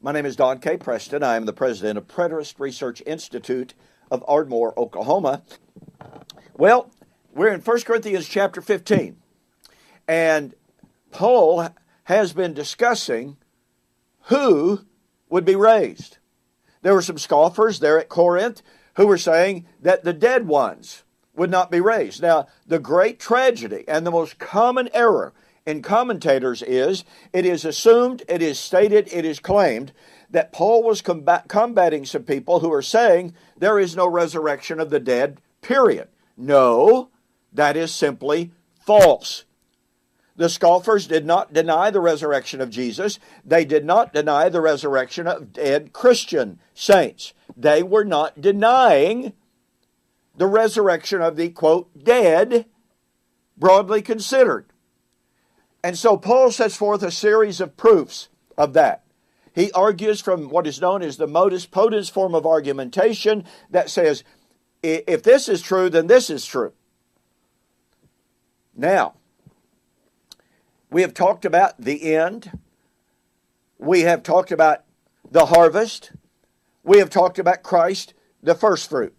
My name is Don K. Preston. I am the president of Preterist Research Institute of Ardmore, Oklahoma. Well, we're in 1 Corinthians chapter 15, and Paul has been discussing who would be raised. There were some scoffers there at Corinth who were saying that the dead ones would not be raised. Now, the great tragedy and the most common error in commentators is it is assumed, it is stated, it is claimed that Paul was combating some people who are saying there is no resurrection of the dead, period. No, that is simply false. The scoffers did not deny the resurrection of Jesus. They did not deny the resurrection of dead Christian saints. They were not denying the resurrection of the, quote, dead, broadly considered. And so Paul sets forth a series of proofs of that. He argues from what is known as the modus potens form of argumentation that says, if this is true, then this is true. Now, we have talked about the end. We have talked about the harvest. We have talked about Christ, the first fruit.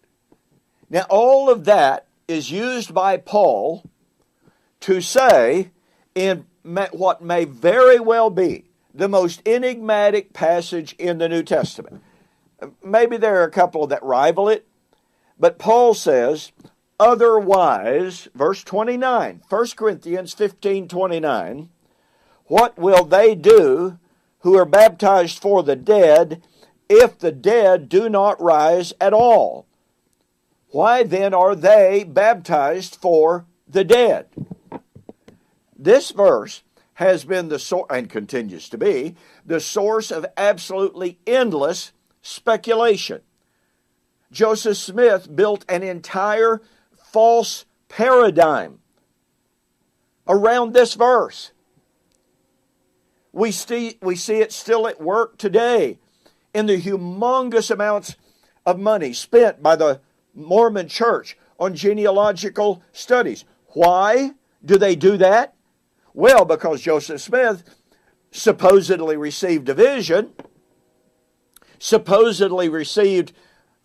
Now, all of that is used by Paul to say in what may very well be the most enigmatic passage in the New Testament. Maybe there are a couple that rival it, but Paul says, otherwise, verse 29, 1 Corinthians 15:29, what will they do who are baptized for the dead if the dead do not rise at all? Why then are they baptized for the dead? This verse has been the source, and continues to be, the source of absolutely endless speculation. Joseph Smith built an entire false paradigm around this verse. We see it still at work today in the humongous amounts of money spent by the Mormon Church on genealogical studies. Why do they do that? Well, because Joseph Smith supposedly received a vision, supposedly received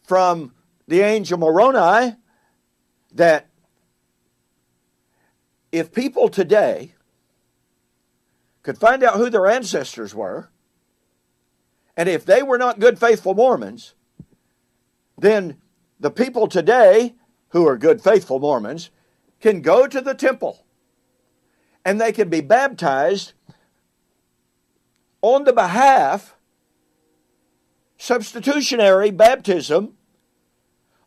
from the angel Moroni, that if people today could find out who their ancestors were, and if they were not good, faithful Mormons, then the people today who are good, faithful Mormons can go to the temple and they can be baptized on the behalf, substitutionary baptism,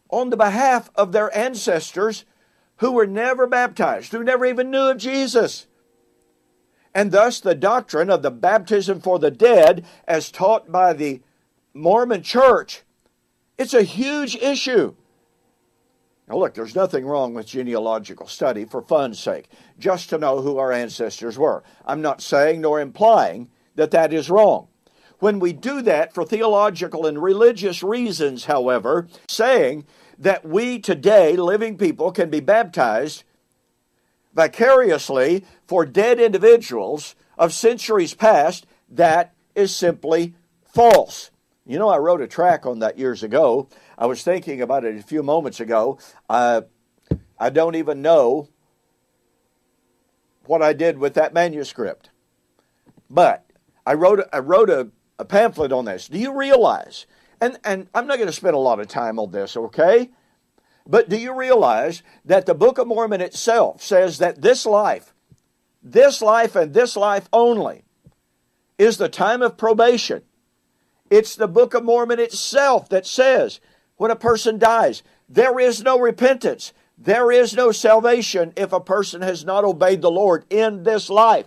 on the behalf of their ancestors who were never baptized, who never even knew of Jesus. And thus the doctrine of the baptism for the dead as taught by the Mormon Church, it's a huge issue. Now look, there's nothing wrong with genealogical study for fun's sake, just to know who our ancestors were. I'm not saying nor implying that that is wrong. When we do that for theological and religious reasons, however, saying that we today, living people, can be baptized vicariously for dead individuals of centuries past, that is simply false. You know, I wrote a track on that years ago. I was thinking about it a few moments ago. I don't even know what I did with that manuscript. But I wrote a pamphlet on this. Do you realize, and I'm not going to spend a lot of time on this, okay? But do you realize that the Book of Mormon itself says that this life and this life only is the time of probation? It's the Book of Mormon itself that says when a person dies, there is no repentance, there is no salvation if a person has not obeyed the Lord in this life.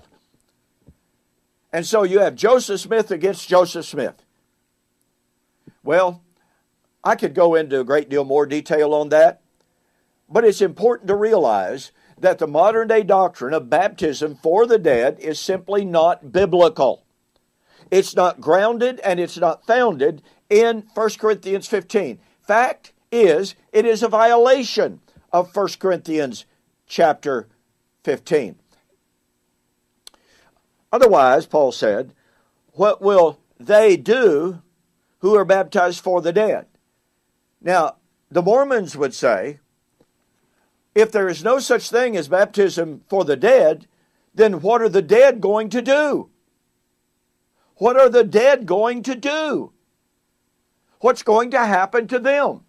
And so you have Joseph Smith against Joseph Smith. Well, I could go into a great deal more detail on that, but it's important to realize that the modern day doctrine of baptism for the dead is simply not biblical. It's not grounded and it's not founded in 1 Corinthians 15. Fact is, it is a violation of 1 Corinthians chapter 15. Otherwise, Paul said, what will they do who are baptized for the dead? Now, the Mormons would say, if there is no such thing as baptism for the dead, then what are the dead going to do? What are the dead going to do? What's going to happen to them?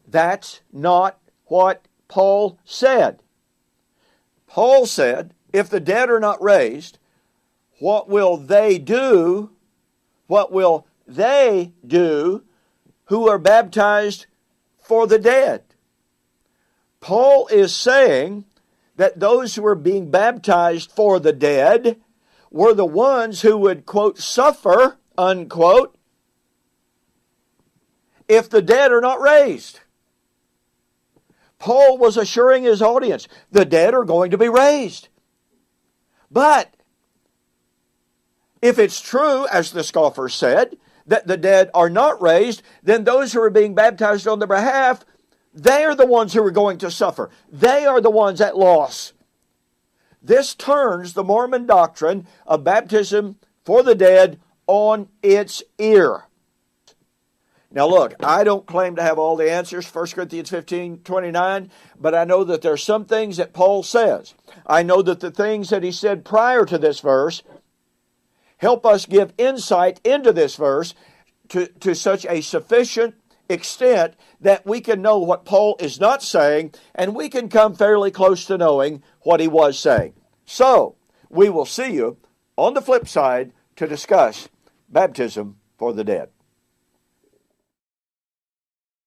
That's not what Paul said. Paul said, if the dead are not raised, what will they do? What will they do who are baptized for the dead? Paul is saying that those who are being baptized for the dead were the ones who would, quote, suffer, unquote, if the dead are not raised. Paul was assuring his audience, the dead are going to be raised. But if it's true, as the scoffers said, that the dead are not raised, then those who are being baptized on their behalf, they are the ones who are going to suffer. They are the ones at loss. This turns the Mormon doctrine of baptism for the dead on its ear. Now look, I don't claim to have all the answers, 1 Corinthians 15:29, but I know that there are some things that Paul says. I know that the things that he said prior to this verse help us give insight into this verse to such a sufficient extent that we can know what Paul is not saying, and we can come fairly close to knowing what he was saying. So, we will see you on the flip side to discuss baptism for the dead.